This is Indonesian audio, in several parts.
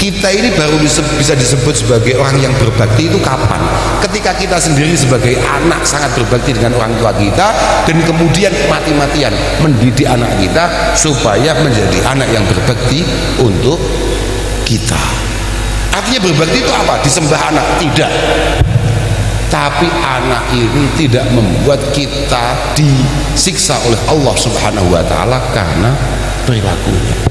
Kita ini baru bisa disebut sebagai orang yang berbakti itu kapan? Ketika kita sendiri sebagai anak sangat berbakti dengan orang tua kita, dan kemudian mati-matian mendidik anak kita supaya menjadi anak yang berbakti untuk kita. Artinya berbakti itu apa? Disembah anak? Tidak. Tapi anak ini tidak membuat kita disiksa oleh Allah Subhanahu wa Ta'ala karena perilakunya.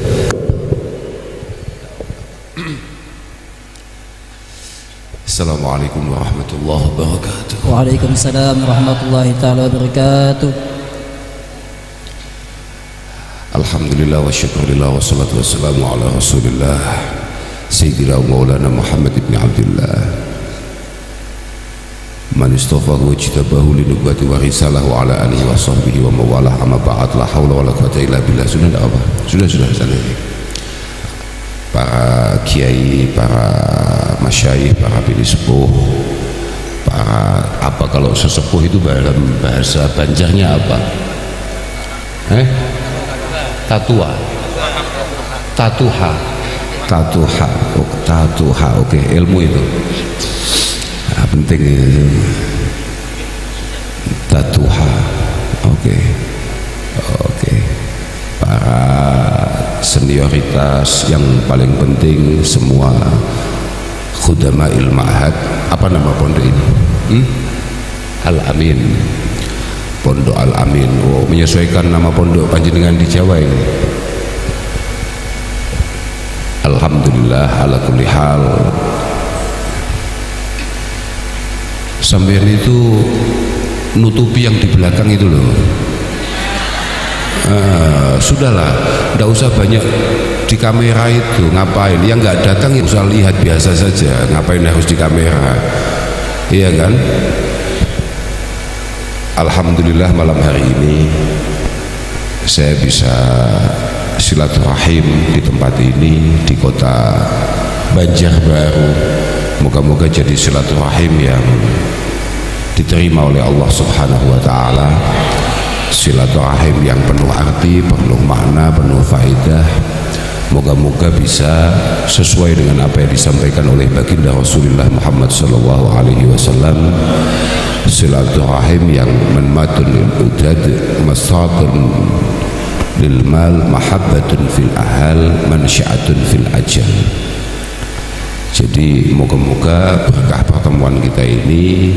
Assalamualaikum warahmatullahi wabarakatuh. Waalaikumsalam warahmatullahi ta'ala wabarakatuh. Alhamdulillah wa syukurillah wa salatu wassalamu ala rasulillah Sayyidina Maulana Muhammad ibn Abdullah man istafahu wa jitabahu li nubuwati wa risalah wa ala alihi wa sahbihi wa mawalah amma ba'd la hawla wa la quwwata illa billah. Sudah sana ini para kiai, para masyayikh, para bini sepuh, para apa, kalau sesepuh itu dalam bahasa Banjarnya apa? Tatua, tatuha, oke, ilmu itu penting itu, tatuha, oke, para senioritas yang paling penting semua khudama'il ma'had. Apa nama pondok ini? Al-Amin, Pondok Al-Amin. Oh, menyesuaikan nama pondok panjenengan di Jawa ini. Alhamdulillah ala kulli hal. Sampai itu nutupi yang di belakang itu loh. Sudahlah, tidak usah banyak di kamera itu. Ngapain? Yang nggak datang ya usah lihat biasa saja. Ngapain harus di kamera? Iya kan? Alhamdulillah malam hari ini saya bisa silaturahim di tempat ini, di kota Banjarbaru. Moga-moga jadi silaturahim yang diterima oleh Allah Subhanahu wa Ta'ala, silaturahim yang penuh arti, penuh makna, penuh faedah. Moga-moga bisa sesuai dengan apa yang disampaikan oleh baginda Rasulullah Muhammad sallallahu alaihi wasallam, silaturahim yang manmatun lil udad, masatun lil mal, mahabbatun fil ahal, mansyaatun fil ajal. Jadi moga-moga berkah pertemuan kita ini,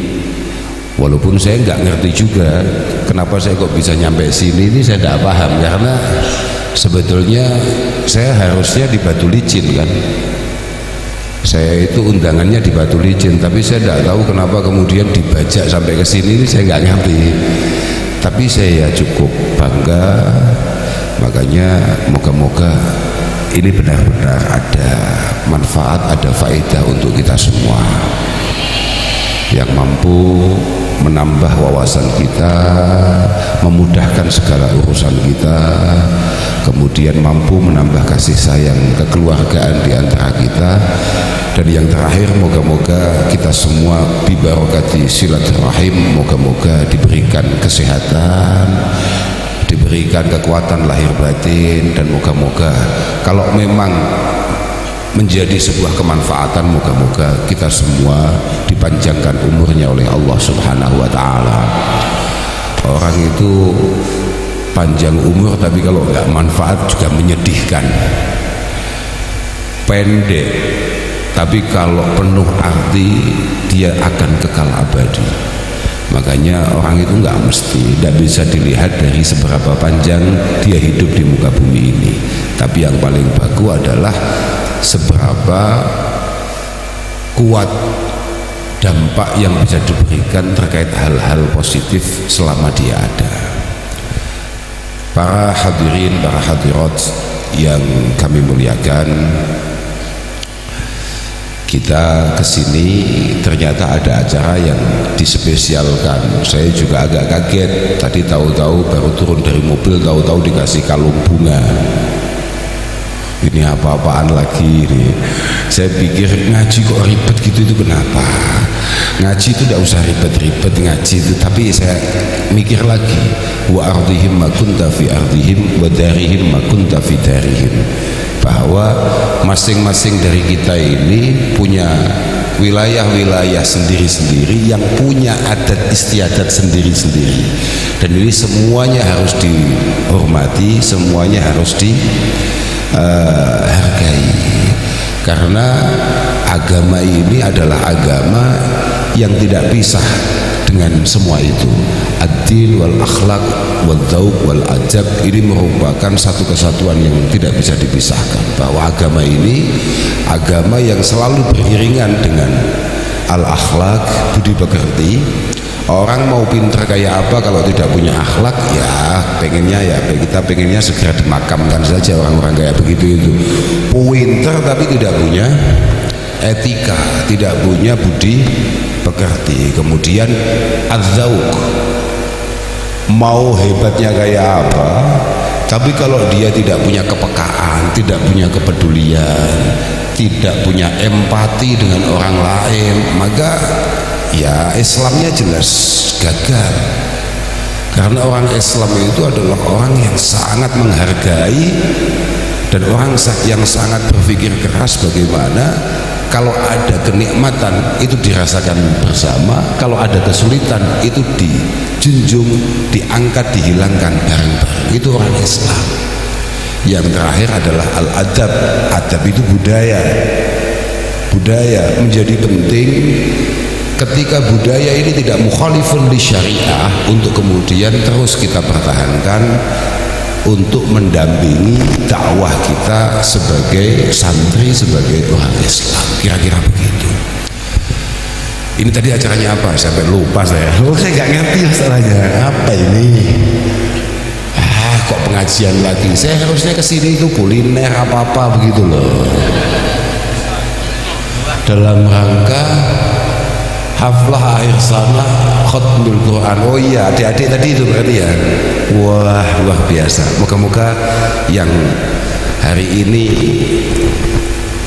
walaupun saya nggak ngerti juga kenapa saya kok bisa nyampe sini, ini saya tidak paham, karena sebetulnya saya harusnya di Batu Licin kan. Saya itu undangannya di Batu Licin, tapi saya tidak tahu kenapa kemudian dibajak sampai ke sini, ini saya nggak ngerti. Tapi saya cukup bangga, makanya moga-moga ini benar-benar ada manfaat, ada faedah untuk kita semua yang mampu menambah wawasan kita, memudahkan segala urusan kita, kemudian mampu menambah kasih sayang kekeluargaan di antara kita, dan yang terakhir moga-moga kita semua bibarokati silaturahim, moga-moga diberikan kesehatan, diberikan kekuatan lahir batin, dan moga-moga kalau memang menjadi sebuah kemanfaatan, moga-moga kita semua dipanjangkan umurnya oleh Allah Subhanahu wa Ta'ala. Orang itu panjang umur tapi kalau nggak manfaat juga menyedihkan. Pendek tapi kalau penuh arti dia akan kekal abadi. Makanya orang itu nggak mesti, tidak bisa dilihat dari seberapa panjang dia hidup di muka bumi ini, tapi yang paling bagus adalah seberapa kuat dampak yang bisa diberikan terkait hal-hal positif selama dia ada. Para hadirin, para hadirat yang kami muliakan, kita kesini ternyata ada acara yang dispesialkan. Saya juga agak kaget, tadi tahu-tahu baru turun dari mobil, tahu-tahu dikasih kalung bunga. ini apa-apaan lagi ini. Saya pikir ngaji kok ribet gitu, itu kenapa? Ngaji itu tidak usah ribet-ribet ngaji itu. Tapi saya mikir lagi, wa ardihim ma kunta fi ardihim wa darihim ma kunta fi darihim, bahwa masing-masing dari kita ini punya wilayah-wilayah sendiri-sendiri yang punya adat istiadat sendiri-sendiri, dan ini semuanya harus dihormati, semuanya harus dihargai, karena agama ini adalah agama yang tidak pisah dengan semua itu. Ad-din wal akhlak wal dzauq wal adab, ini merupakan satu kesatuan yang tidak bisa dipisahkan, bahwa agama ini agama yang selalu beriringan dengan al akhlak, budi pekerti. Orang mau pinter kayak apa kalau tidak punya akhlak, ya kita pengennya segera dimakamkan saja orang-orang kayak begitu itu. Pinter tapi tidak punya etika, tidak punya budi pekerti. Kemudian az-zauq, mau hebatnya kayak apa, tapi kalau dia tidak punya kepekaan, tidak punya kepedulian, tidak punya empati dengan orang lain, maka ya Islamnya jelas gagal. Karena orang Islam itu adalah orang yang sangat menghargai dan orang yang sangat berpikir keras bagaimana kalau ada kenikmatan itu dirasakan bersama, kalau ada kesulitan itu dijunjung, diangkat, dihilangkan bareng-bareng. Itu orang Islam. Yang terakhir adalah al-adab. Adab itu budaya. Budaya menjadi penting ketika budaya ini tidak mukhalifun li syariah, untuk kemudian terus kita pertahankan untuk mendampingi dakwah kita sebagai santri, sebagai orang Islam. Kira-kira begitu. Ini tadi acaranya apa? Sampai lupa saya. Saya nggak ngerti masalahnya. Apa ini? Kok pengajian lagi? Saya harusnya kesini itu kuliner apa-apa begitu loh. Dalam rangka haflah akhir sana khatmul Quran. Oh iya, adik-adik tadi itu berarti ya. Wah, luar biasa. Moga-moga yang hari ini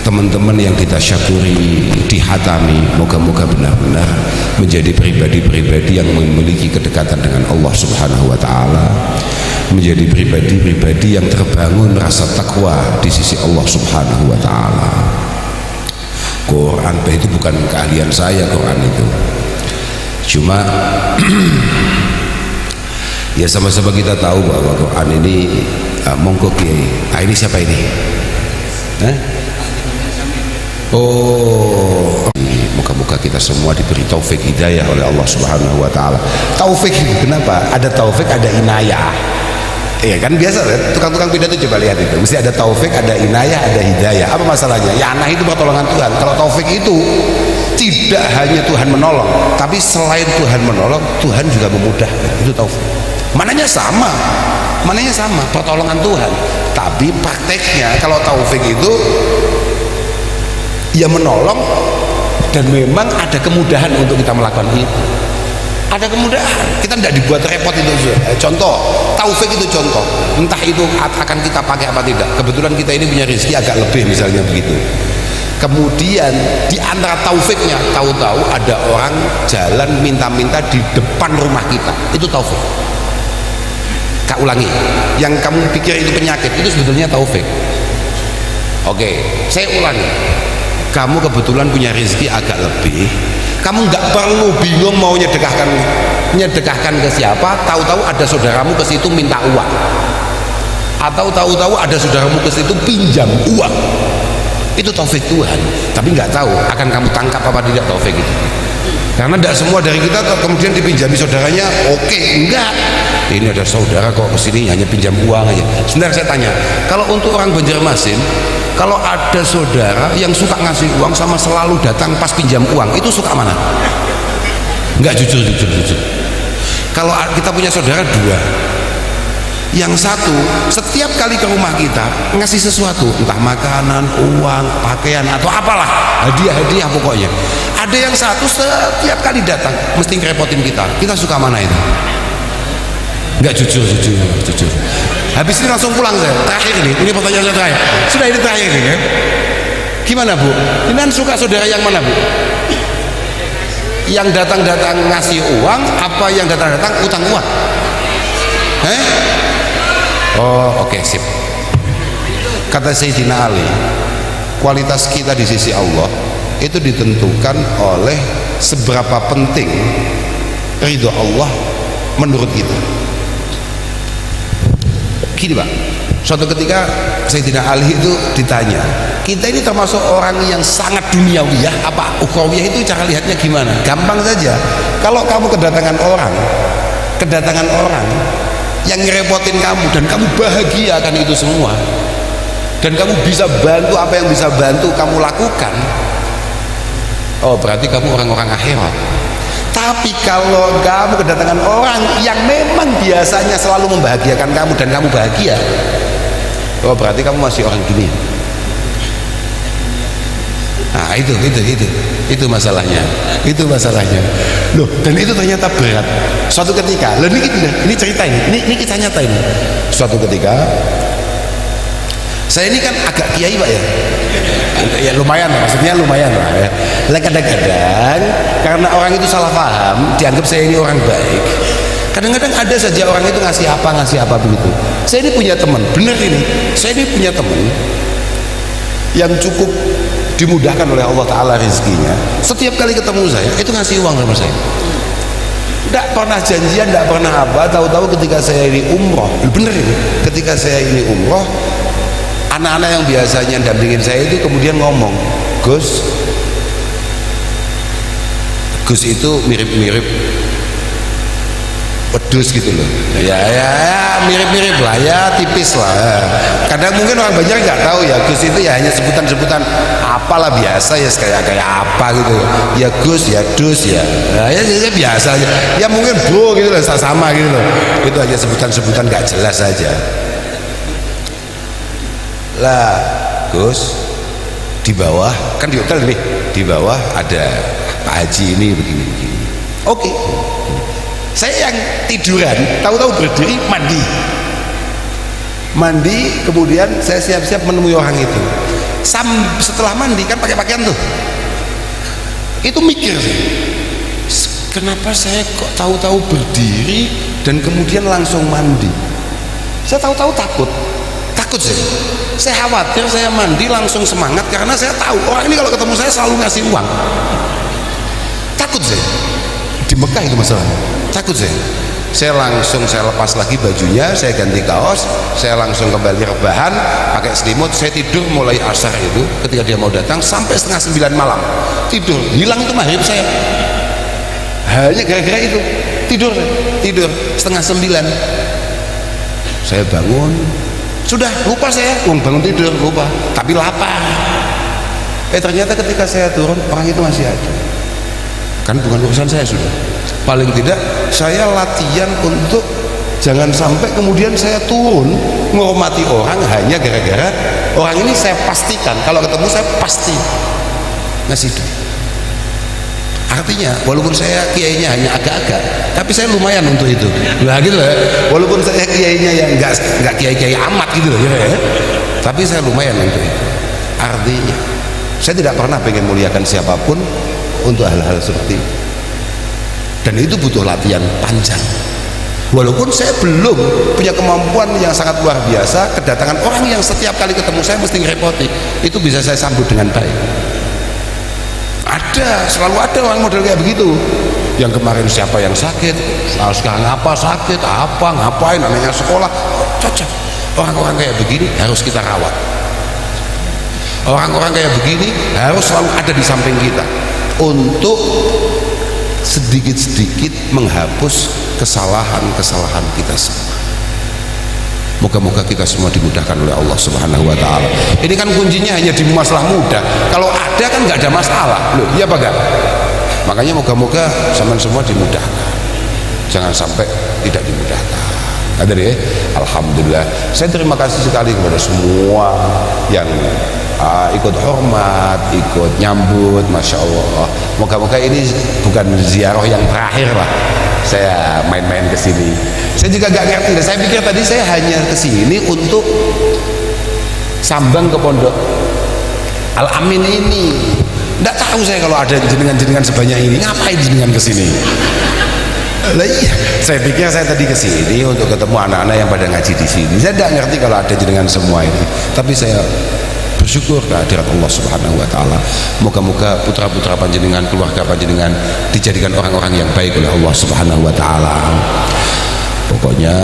teman-teman yang kita syakuri dihatami, moga-moga benar-benar menjadi pribadi-pribadi yang memiliki kedekatan dengan Allah Subhanahu wa taala, menjadi pribadi-pribadi yang terbangun rasa takwa di sisi Allah Subhanahu wa taala. Quran itu bukan keahlian saya, Quran itu cuma ya sama-sama kita tahu bahwa Quran ini monggo Kiai. Ini siapa ini? Oh, moga-moga kita semua diberi taufik hidayah oleh Allah Subhanahu wa taala. Taufik itu kenapa? Ada taufik, ada inayah. Iya kan, biasa tukang-tukang pidato coba lihat itu, mesti ada taufik, ada inayah, ada hidayah. Apa masalahnya? Ya anak itu pertolongan Tuhan. Kalau taufik itu tidak hanya Tuhan menolong, tapi selain Tuhan menolong, Tuhan juga memudahkan. Itu taufik. Mananya sama, pertolongan Tuhan. Tapi prakteknya kalau taufik itu ya menolong dan memang ada kemudahan untuk kita melakukan itu. Ada kemudahan, kita tidak dibuat repot itu. Contoh, taufik itu contoh, entah itu akan kita pakai apa tidak. Kebetulan kita ini punya rezeki agak lebih misalnya begitu. Kemudian di antara taufiknya, tahu-tahu ada orang jalan minta-minta di depan rumah kita, itu taufik. Kak ulangi, yang kamu pikir itu penyakit, itu sebetulnya taufik. Oke, saya ulangi. Kamu kebetulan punya rezeki agak lebih, kamu nggak perlu bingung mau nyedekahkan ke siapa. Tahu-tahu ada saudaramu ke situ minta uang, atau tahu-tahu ada saudaramu ke situ pinjam uang. Itu taufik Tuhan. Tapi nggak tahu akan kamu tangkap apa tidak taufik itu, karena tidak semua dari kita kemudian dipinjami saudaranya. Oke, enggak, ini ada saudara kok kesini hanya pinjam uang aja. Sebentar saya tanya, kalau untuk orang Banjarmasin, kalau ada saudara yang suka ngasih uang sama selalu datang pas pinjam uang, itu suka mana? Enggak, jujur. Kalau kita punya saudara dua, yang satu setiap kali ke rumah kita ngasih sesuatu, entah makanan, uang, pakaian atau apalah, hadiah pokoknya. Ada yang satu setiap kali datang mesti ngerepotin kita. Kita suka mana itu? Enggak, jujur. Habis ini langsung pulang saya. Terakhir ini pertanyaan saya terakhir. Sudah ini terakhir ini ya. Gimana Bu? Ini suka saudara yang mana Bu? Yang datang-datang ngasih uang apa yang datang-datang utang uang? Oh oke, sip. Kata Sayyidina Ali, kualitas kita di sisi Allah itu ditentukan oleh seberapa penting ridho Allah menurut kita. Gini Pak, suatu ketika Sayyidina Ali itu ditanya, kita ini termasuk orang yang sangat duniawi ya, apa ukhrawiyah itu cara lihatnya gimana? Gampang saja, kalau kamu kedatangan orang yang ngerepotin kamu dan kamu bahagia akan itu semua, dan kamu bisa bantu apa yang bisa bantu kamu lakukan, oh berarti kamu orang-orang akhirat. Tapi kalau kamu kedatangan orang yang memang biasanya selalu membahagiakan kamu dan kamu bahagia, oh berarti kamu masih orang dunia. Nah itu masalahnya, loh. Dan itu ternyata berat. Suatu ketika, loh ini cerita ini kisah nyata ini. Suatu ketika, saya ini kan agak kiai Pak ya lumayan lah, maksudnya lumayan lah ya. Kadang-kadang karena orang itu salah paham, dianggap saya ini orang baik. Kadang-kadang ada saja orang itu ngasih apa begitu. Saya ini punya teman, bener ini, saya ini punya teman yang cukup dimudahkan oleh Allah Ta'ala rezekinya. Setiap kali ketemu saya itu ngasih uang sama saya, tidak pernah janjian, tidak pernah apa. Tahu-tahu ketika saya ini umroh, bener ini, ketika saya ini umroh, anak-anak yang biasanya dampingin saya itu kemudian ngomong, Gus itu mirip-mirip wedus gitu loh. Ya mirip-mirip lah ya, tipis lah ya. Kadang mungkin orang Banjar nggak tahu ya, Gus itu ya hanya sebutan-sebutan apalah biasa ya, kayak apa gitu ya, Gus ya, Dus ya, ya biasa aja ya, mungkin bro gitu loh, sama gitu loh, itu hanya sebutan-sebutan nggak jelas saja lah. Gus di bawah kan di hotel nih, di bawah ada Pak Haji ini begini. Oke. Saya yang tiduran tahu-tahu berdiri mandi, kemudian saya siap-siap menemui orang itu. Setelah mandi kan pakai pakaian tuh, itu mikir sih, kenapa saya kok tahu-tahu berdiri dan kemudian langsung mandi. Saya tahu-tahu takut saya khawatir saya mandi langsung semangat karena saya tahu orang ini kalau ketemu saya selalu ngasih uang. Takut saya di Mekah itu masalahnya, takut saya langsung saya lepas lagi bajunya, saya ganti kaos, saya langsung kembali rebahan pakai selimut, saya tidur mulai asar itu ketika dia mau datang sampai 8:30 malam tidur, hilang itu maghrib saya hanya gara-gara itu tidur 8:30. Saya bangun, sudah lupa saya, bangun tidur lupa, tapi lapar. Ternyata ketika saya turun orang itu masih ada. Kan bukan urusan saya sudah. Paling tidak saya latihan untuk jangan sampai kemudian saya turun menghormati orang hanya gara-gara orang ini saya pastikan kalau ketemu saya pasti ngasih duit. Artinya walaupun saya kiainya hanya agak-agak, tapi saya lumayan untuk itu. Nah gitu lah. Walaupun saya kiainya yang enggak kiai-kiai amat gitu loh ya. Tapi saya lumayan untuk itu. Artinya saya tidak pernah pengen muliakan siapapun untuk hal-hal seperti itu. Dan itu butuh latihan panjang. Walaupun saya belum punya kemampuan yang sangat luar biasa, kedatangan orang yang setiap kali ketemu saya mesti ngerepoti, itu bisa saya sambut dengan baik. Selalu ada orang model kayak begitu. Yang kemarin siapa yang sakit, sekarang apa sakit, apa ngapain, anaknya sekolah, cocok. Orang-orang kayak begini harus kita rawat. Orang-orang kayak begini harus selalu ada di samping kita untuk sedikit-sedikit menghapus kesalahan-kesalahan kita semua. Moga-moga kita semua dimudahkan oleh Allah Subhanahu wa Ta'ala. Ini kan kuncinya hanya di masalah mudah. Kalau ada kan nggak ada masalah, loh, iya apa enggak? Makanya moga-moga zaman semua dimudahkan. Jangan sampai tidak dimudahkan. Ada deh. Alhamdulillah. Saya terima kasih sekali kepada semua yang ikut hormat, ikut nyambut, masya Allah. Moga-moga ini bukan ziarah yang terakhir lah. saya main-main ke sini. Saya juga gak ngerti. Saya pikir tadi saya hanya ke sini untuk sambang ke pondok Al-Amin ini. Nggak tahu saya kalau ada jenengan-jenengan sebanyak ini, ngapain jenengan ke sini? Lah iya, saya pikir saya tadi ke sini untuk ketemu anak-anak yang pada ngaji di sini. Saya nggak ngerti kalau ada jenengan semua ini. Tapi saya bersyukur kehadirat Allah Subhanahu wa taala. Moga-moga putra-putra panjenengan, keluarga panjenengan dijadikan orang-orang yang baik oleh Allah Subhanahu wa taala. Pokoknya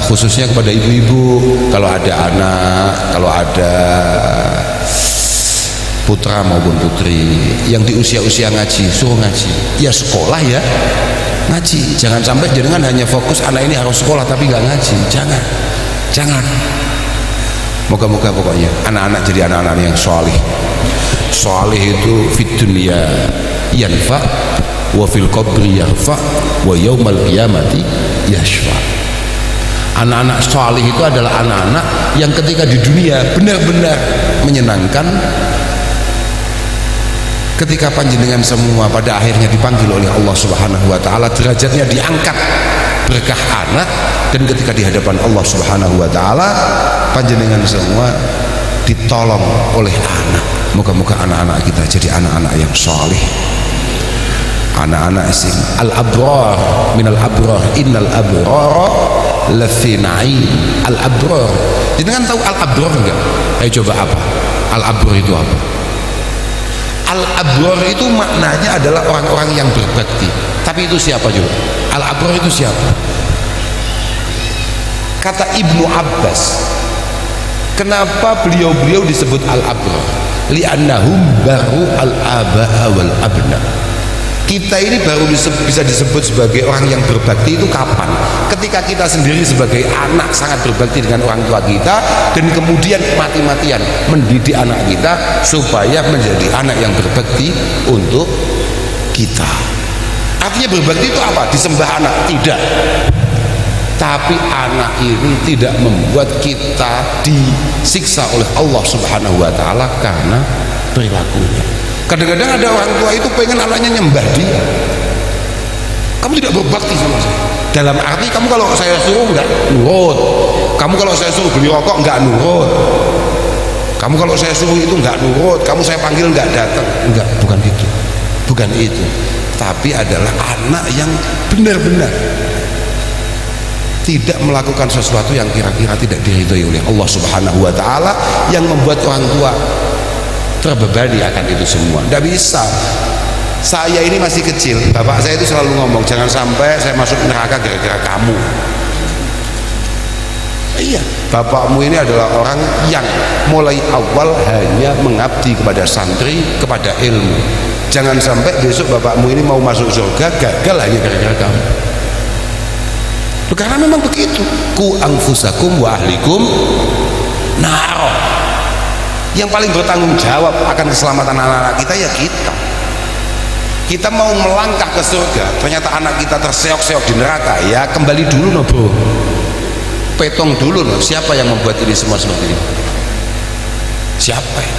khususnya kepada ibu-ibu, kalau ada anak, kalau ada putra maupun putri yang di usia-usia ngaji, suruh ngaji. Ya sekolah ya, ngaji. Jangan sampai jenengan hanya fokus anak ini harus sekolah tapi nggak ngaji. Jangan. Moga-moga pokoknya anak-anak jadi anak-anak yang solih. Solih itu fid dunya yanfa wa fil qabri yarfa wa yaumal qiyamati yashfa. Anak-anak solih itu adalah anak-anak yang ketika di dunia benar-benar menyenangkan, ketika panjenengan semua pada akhirnya dipanggil oleh Allah Subhanahu wa taala, derajatnya diangkat berkah anak, dan ketika di hadapan Allah Subhanahu wa taala panjenengan semua ditolong oleh anak. Moga-moga anak-anak kita jadi anak-anak yang saleh. Anak-anak sing al-abrar minal abrar innal abrara lafi na'im. Al-abrar, jenengan tahu al-abrar enggak? Ayo coba apa? Al-abrar itu apa? Al-abrar itu maknanya adalah orang-orang yang berbakti. Tapi itu siapa juga? Al-abrar itu siapa? Kata Ibnu Abbas, kenapa beliau-beliau disebut al-abrar? Li'annahum baru al-aba'a wal abna. Kita ini baru bisa disebut sebagai orang yang berbakti itu kapan? Ketika kita sendiri sebagai anak sangat berbakti dengan orang tua kita, dan kemudian mati-matian mendidik anak kita supaya menjadi anak yang berbakti untuk kita. Artinya berbakti itu apa? Disembah anak? Tidak. Tapi anak ini tidak membuat kita disiksa oleh Allah Subhanahu wa taala karena perilakunya. Kadang-kadang ada orang tua itu pengen anaknya nyembah dia. Kamu tidak berbakti sama saya. Dalam arti kamu kalau saya suruh enggak nurut. Kamu kalau saya suruh beli rokok enggak nurut. Kamu kalau saya suruh itu enggak nurut. Kamu saya panggil enggak datang. Enggak, bukan itu. Bukan itu. Tapi adalah anak yang benar-benar tidak melakukan sesuatu yang kira-kira tidak diridhoi oleh Allah Subhanahu wa taala, yang membuat orang tua terbebani akan itu semua. Tidak bisa. Saya ini masih kecil, bapak saya itu selalu ngomong, jangan sampai saya masuk neraka gara-gara kamu. Iya, bapakmu ini adalah orang yang mulai awal hanya mengabdi kepada santri, kepada ilmu. Jangan sampai besok bapakmu ini mau masuk surga gagal hanya gara-gara kamu. Karena memang begitu. Ku anfusakum wa ahlikum naro. Yang paling bertanggung jawab akan keselamatan anak-anak kita ya kita. Kita mau melangkah ke surga, ternyata anak kita terseok-seok di neraka, ya kembali dulu no bro, petong dulu no, siapa yang membuat ini semua seperti ini? Siapa ya?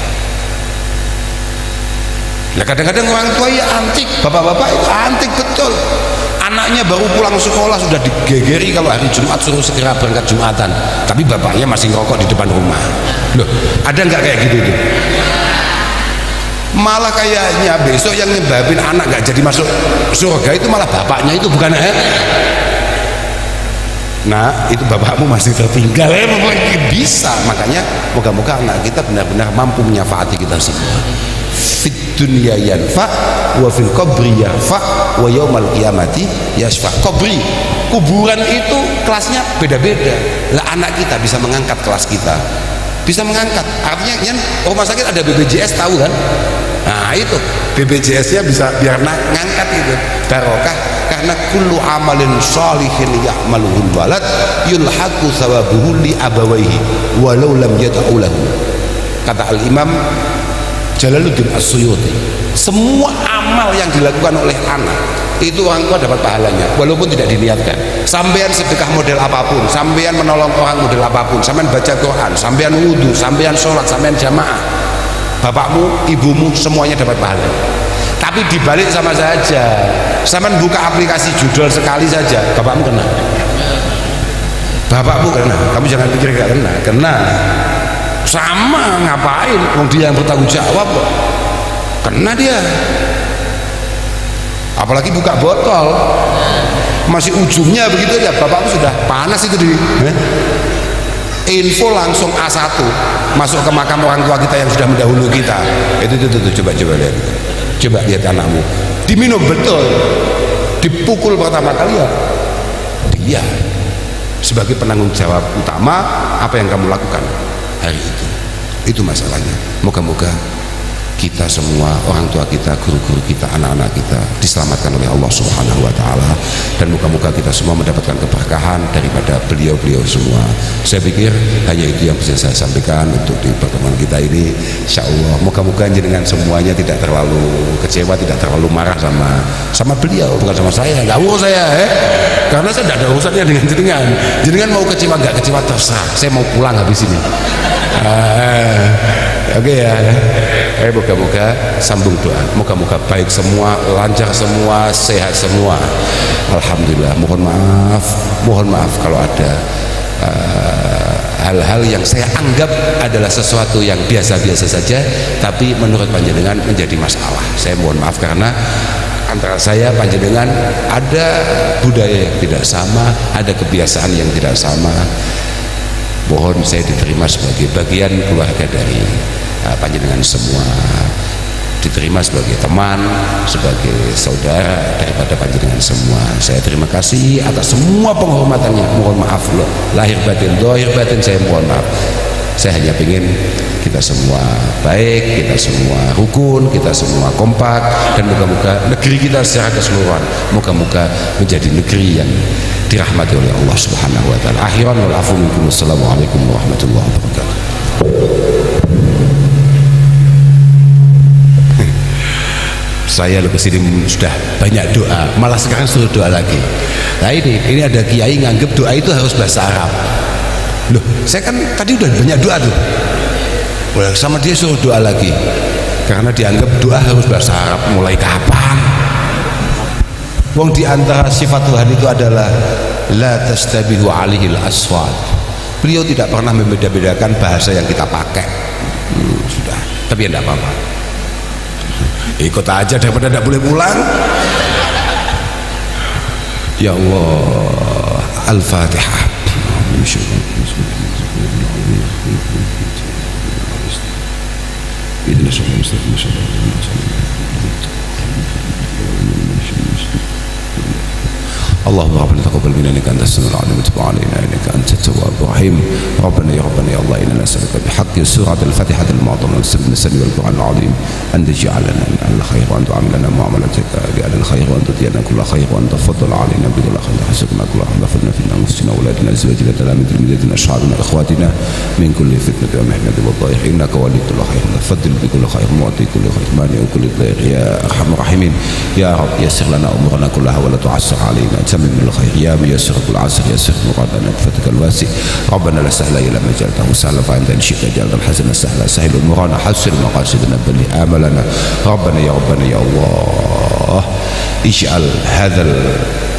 Nah kadang-kadang orang tua ya antik, bapak-bapak itu antik betul. Anaknya baru pulang sekolah sudah digegeri kalau hari Jumat suruh segera berangkat Jumatan, tapi bapaknya masih ngerokok di depan rumah. Loh, ada nggak kayak gitu tuh? Malah kayaknya besok yang nyebabin anak nggak jadi masuk surga itu malah bapaknya, itu bukan Nah, itu bapakmu masih tertinggal. Bisa. Makanya moga-moga anak kita benar-benar mampu menyafaati kita semua. Fit dunya yanfa wa fil qabri yarfa wa yaumal qiyamati yashfa. Qabri, kuburan itu kelasnya beda-beda. Lah anak kita bisa mengangkat kelas kita. Bisa mengangkat. Artinya kan rumah sakit ada BPJS, tahu kan? Nah, itu BPJS-nya bisa biar ngangkat itu. Barokah, karena kullu amalin sholihin ya'maluhul walad yulhaqu thawabuhu li abawaihi walau lam yad'u lahu. Kata Al-Imam Jalaluddin As-Suyuti, semua amal yang dilakukan oleh anak itu orang tua dapat pahalanya walaupun tidak diniatkan. Sampean sedekah model apapun, sampean menolong orang model apapun, sampean baca Quran, sampean wudhu, sampean sholat, sampean jamaah, bapakmu, ibumu semuanya dapat pahala. tapi dibalik sama saja. Saman buka aplikasi judul sekali saja, bapakmu kena, bapakmu kena, kamu jangan pikir gak kena, kena sama. Ngapain? Wong dia yang bertanggung jawab kok, kena dia. Apalagi buka botol masih ujungnya begitu ya, bapakmu sudah panas itu di info langsung A1 masuk ke makam orang tua kita yang sudah mendahului kita. Itu coba lihat, coba lihat anakmu diminum betul, dipukul pertama kali ya dia sebagai penanggung jawab utama apa yang kamu lakukan hari itu masalahnya. Moga-moga kita semua, orang tua kita, guru-guru kita, anak-anak kita diselamatkan oleh Allah Subhanahu wa Ta'ala, dan moga-moga kita semua mendapatkan keberkahan daripada beliau-beliau semua. Saya pikir hanya itu yang bisa saya sampaikan untuk di pertemuan kita ini. Insya Allah moga-moga jenengan semuanya tidak terlalu kecewa, tidak terlalu marah sama beliau, bukan sama saya. Nggak urus saya karena saya tidak ada urusannya dengan jenengan. Jenengan mau kecewa nggak kecewa terserah, saya mau pulang habis ini. Oke ya. Moga-moga sambung doa, moga-moga baik semua, lancar semua, sehat semua. Alhamdulillah. Mohon maaf kalau ada hal-hal yang saya anggap adalah sesuatu yang biasa-biasa saja tapi menurut panjenengan menjadi masalah. Saya mohon maaf karena antara saya panjenengan ada budaya yang tidak sama, ada kebiasaan yang tidak sama. Mohon saya diterima sebagai bagian keluarga dari panjenengan semua, diterima sebagai teman, sebagai saudara daripada panjenengan semua. Saya terima kasih atas semua penghormatannya. Mohon maaf loh, lahir batin, dohir batin saya mohon maaf. Saya hanya ingin kita semua baik, kita semua rukun, kita semua kompak, dan moga-moga negeri kita secara keseluruhan moga-moga menjadi negeri yang dirahmati oleh Allah Subhanahu wa Ta'ala. Akhiran wal afu minkum. Assalamualaikum warahmatullahi wabarakatuh. Saya kesini sudah banyak doa, malah sekarang suruh doa lagi. Nah ini ada kiai nganggep doa itu harus bahasa Arab. Loh, saya kan tadi udah banyak doa tuh. Sama dia suruh doa lagi, karena dianggap doa harus bahasa Arab. Mulai kapan? Wong diantara sifat Tuhan itu adalah la tastabihu alihil aswat. Beliau tidak pernah membeda-bedakan bahasa yang kita pakai. Sudah, tapi ya tidak apa-apa. Ikut aja daripada tidak boleh pulang. Ya Allah. Al-Fatihah. اللهم ربنا تقبل منا انك انت السميع العليم وتب علينا انك انت التواب الرحيم. ربنا يا الله انا نسالك بحق سوره الفاتحه المعظمه والسنه والقران العظيم ان تجعلنا من اهل الخير وان تعاملنا معاملتك باهل الخير وان تدينا كل خير وان تفضل علينا بكل خير حسبنا كل رحمه فلنا فينا انفسنا واولادنا ازواجنا تلاميذنا تلميذنا اشعارنا اخواتنا من كل فتنه ومحنه والضيق انك ولي كل خير فضل بكل خير معطي كل خير مانع كل ضيق يا ارحم الراحمين. يا رب يسر لنا امورنا كلها ولا تعسر علينا من الخير يا ميسر كل عسر يسر مرادنا بفتك الواسع. ربنا لا سهل الا ما جعلته سهلا فانت ان شئت جعلت الحزن سهلا سهل امورنا حسر مقاصدنا بل املنا. ربنا يا الله اجعل هذا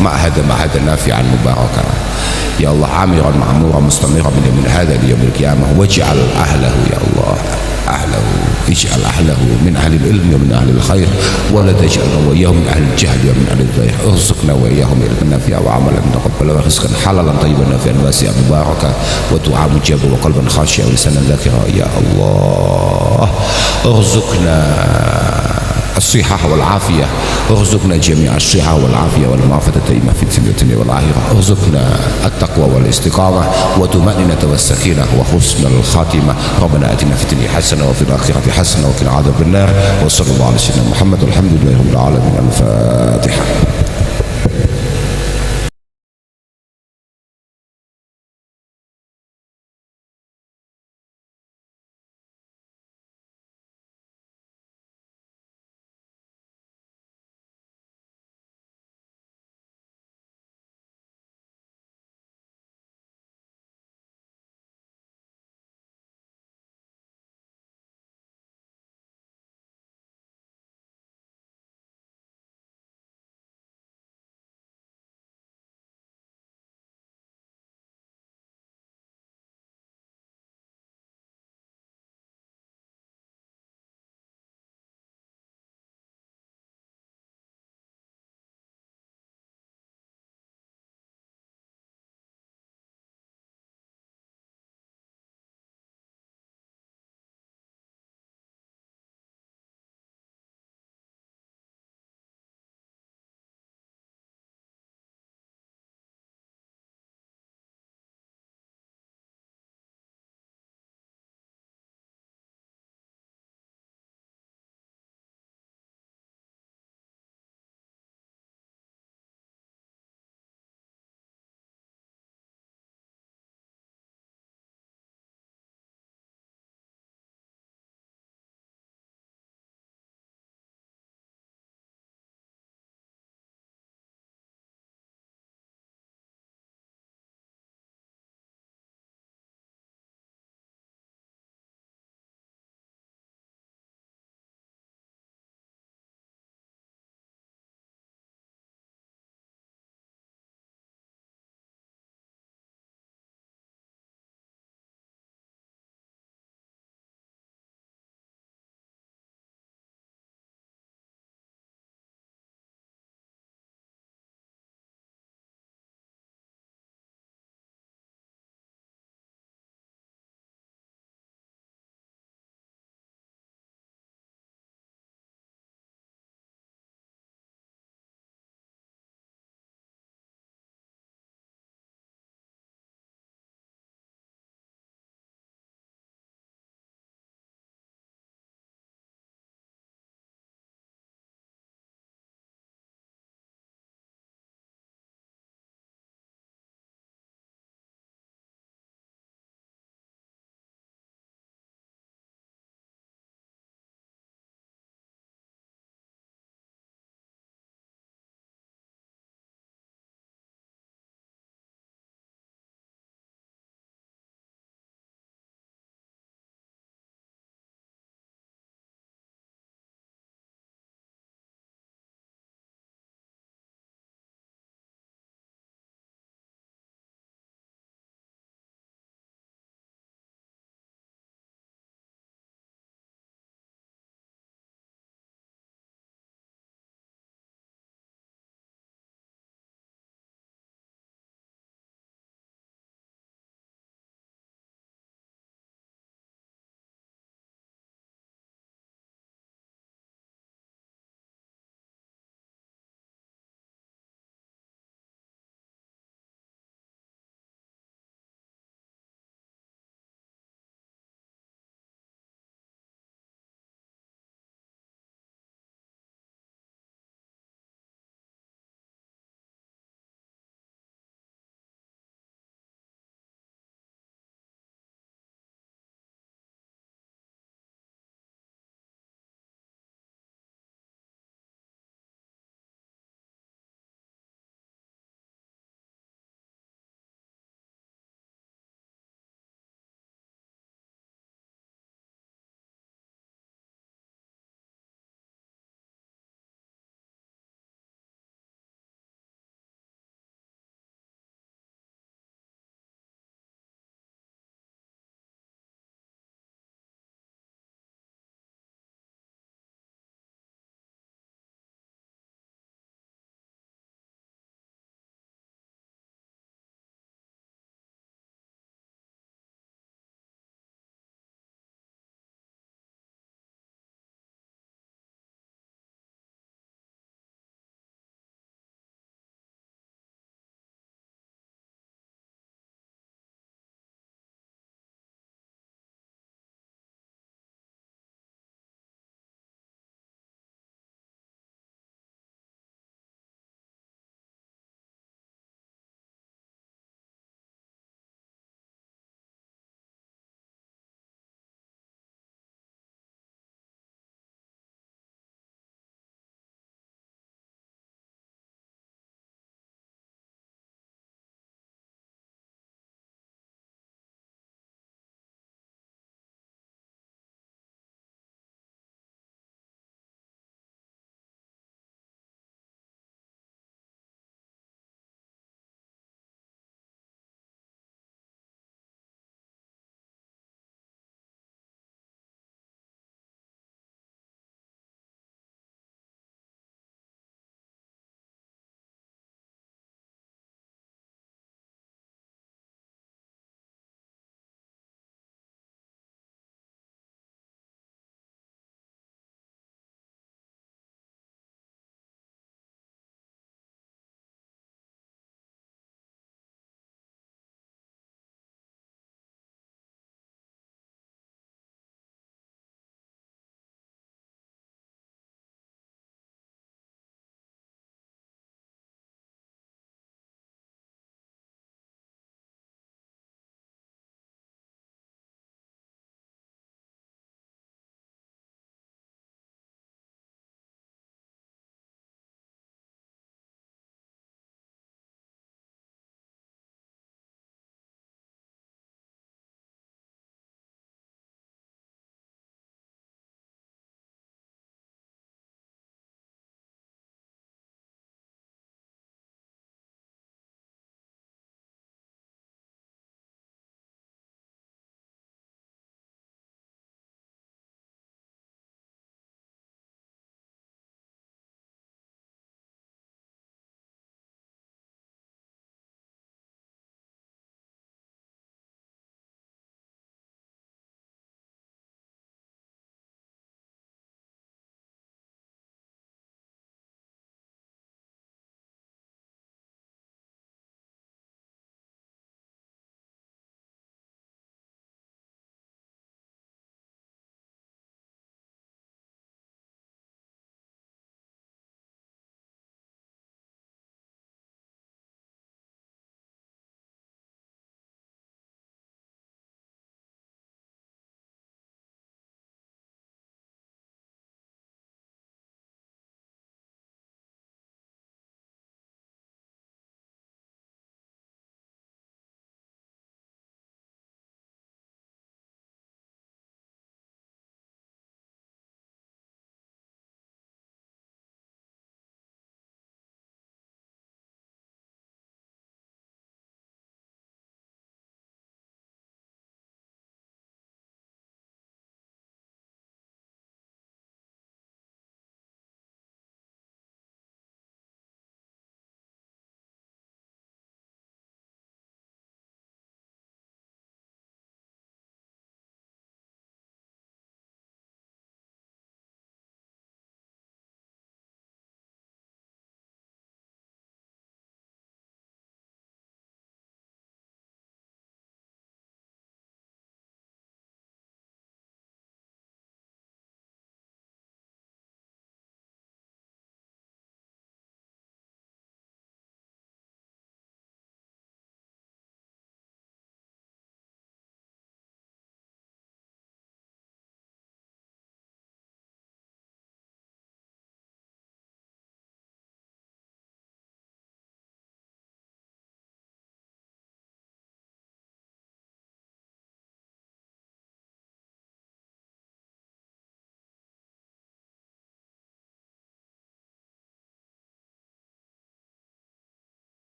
المعهد معهدا نافعا مباركا يا الله عامرا معمورا مستمرا من هذا ليوم القيامه واجعل اهله يا الله أهله اجعل أهله من أهل العلم ومن أهل الخير ولا تجعلنا وإياهم من أهل الجهل ومن أهل الضيق. ارزقنا وإياهم علما نافعا وعملا متقبلا ورزقا حلالا طيبا نافعا واسعا مباركا ودعاء مجابا وقلبا خاشعا ولسانا ذاكرا. يا الله ارزقنا الصحة والعافية، ارزقنا جميع الصحة والعافية والمعافاة الدائمة في الدنيا والآخرة. ارزقنا التقوى والاستقامة وطمأنينة والسكينة وحسن الخاتمة. ربنا آتنا في الدنيا حسنة وفي الآخرة حسنة وقنا عذاب النار. وصلى الله على سيدنا محمد والحمد لله رب العالمين. الفاتحة.